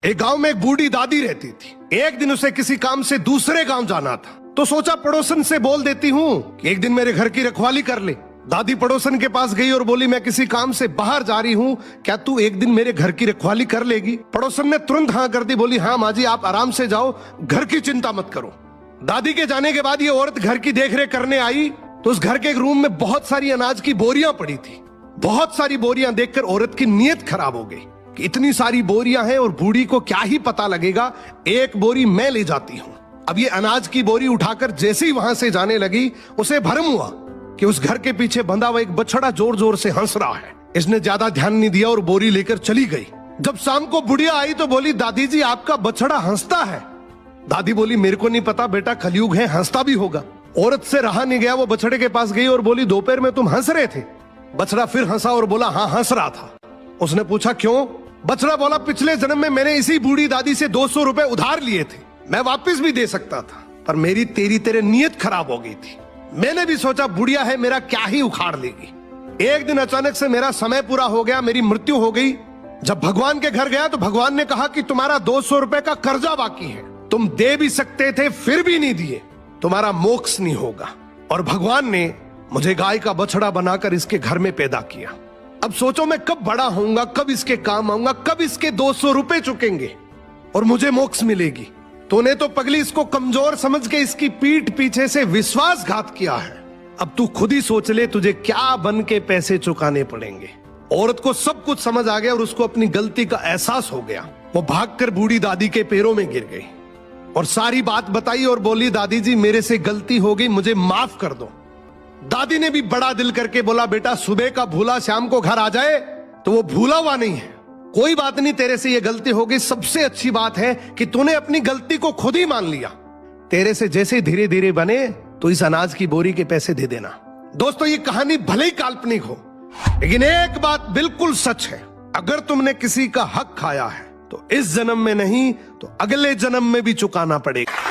एक गांव में एक बूढ़ी दादी रहती थी। एक दिन उसे किसी काम से दूसरे गांव जाना था, तो सोचा पड़ोसन से बोल देती हूँ कि एक दिन मेरे घर की रखवाली कर ले। दादी पड़ोसन के पास गई और बोली, मैं किसी काम से बाहर जा रही हूँ, क्या तू एक दिन मेरे घर की रखवाली कर लेगी? पड़ोसन ने तुरंत हाँ कर दी, बोली हाँ माँ जी, आप आराम से जाओ, घर की चिंता मत करो। दादी के जाने के बाद ये औरत घर की देखरेख करने आई तो उस घर के एक रूम में बहुत सारी अनाज की बोरियां पड़ी थी। बहुत सारी बोरियां देखकर औरत की नीयत खराब हो गई कि इतनी सारी बोरियां हैं और बूढ़ी को क्या ही पता लगेगा, एक बोरी मैं ले जाती हूं। अब ये अनाज की बोरी उठाकर जैसे ही वहां से जाने लगी, उसे भरम हुआ कि उस घर के पीछे बंधा हुआ एक बछड़ा जोर जोर से हंस रहा है। इसने ज्यादा ध्यान नहीं दिया और बोरी लेकर चली गई। जब शाम को बुढ़िया आई तो बोली, दादी जी आपका बछड़ा हंसता है। दादी बोली, मेरे को नहीं पता बेटा, कलयुग है, हंसता भी होगा। औरत से रहा नहीं गया, वो बछड़े के पास गई और बोली, दोपहर में तुम हंस रहे थे? बछड़ा फिर हंसा और बोला, हाँ हंस रहा था। उसने पूछा क्यों? बछड़ा बोला, पिछले जन्म में मैंने इसी बूढ़ी दादी से 200 रुपए उधार लिए थे, मैं वापस भी दे सकता था, पर मेरी तेरे नीयत खराब हो गई थी। मैंने भी सोचा बुढ़िया है, मेरा क्या ही उखाड़ लेगी। एक दिन अचानक से मेरा समय पूरा हो गया, मेरी मृत्यु हो गई। जब भगवान के घर गया तो भगवान ने कहा कि तुम्हारा 200 रुपए का कर्जा बाकी है, तुम दे भी सकते थे फिर भी नहीं दिए, तुम्हारा मोक्ष नहीं होगा। और भगवान ने मुझे गाय का बछड़ा बनाकर इसके घर में पैदा किया। अब सोचो मैं कब बड़ा होऊंगा, कब इसके काम आऊंगा, कब इसके 200 रुपए चुकेंगे और मुझे मोक्ष मिलेगी। तूने तो पगली इसको कमजोर समझ के इसकी पीठ पीछे से विश्वासघात किया है। अब तू खुद ही सोच ले तुझे क्या बन के पैसे चुकाने पड़ेंगे। औरत को सब कुछ समझ आ गया और उसको अपनी गलती का एहसास हो गया। वो भागकर बूढ़ी दादी के पैरों में गिर गई और सारी बात बताई और बोली, दादी जी मेरे से गलती हो गई, मुझे माफ कर दो। दादी ने भी बड़ा दिल करके बोला, बेटा सुबह का भूला शाम को घर आ जाए तो वो भूला हुआ नहीं है, कोई बात नहीं, तेरे से ये गलती हो गई। सबसे अच्छी बात है कि तूने अपनी गलती को खुद ही मान लिया। तेरे से जैसे धीरे धीरे बने तो इस अनाज की बोरी के पैसे दे देना। दोस्तों ये कहानी भले ही काल्पनिक हो, लेकिन एक बात बिल्कुल सच है, अगर तुमने किसी का हक खाया है तो इस जन्म में नहीं तो अगले जन्म में भी चुकाना पड़ेगा।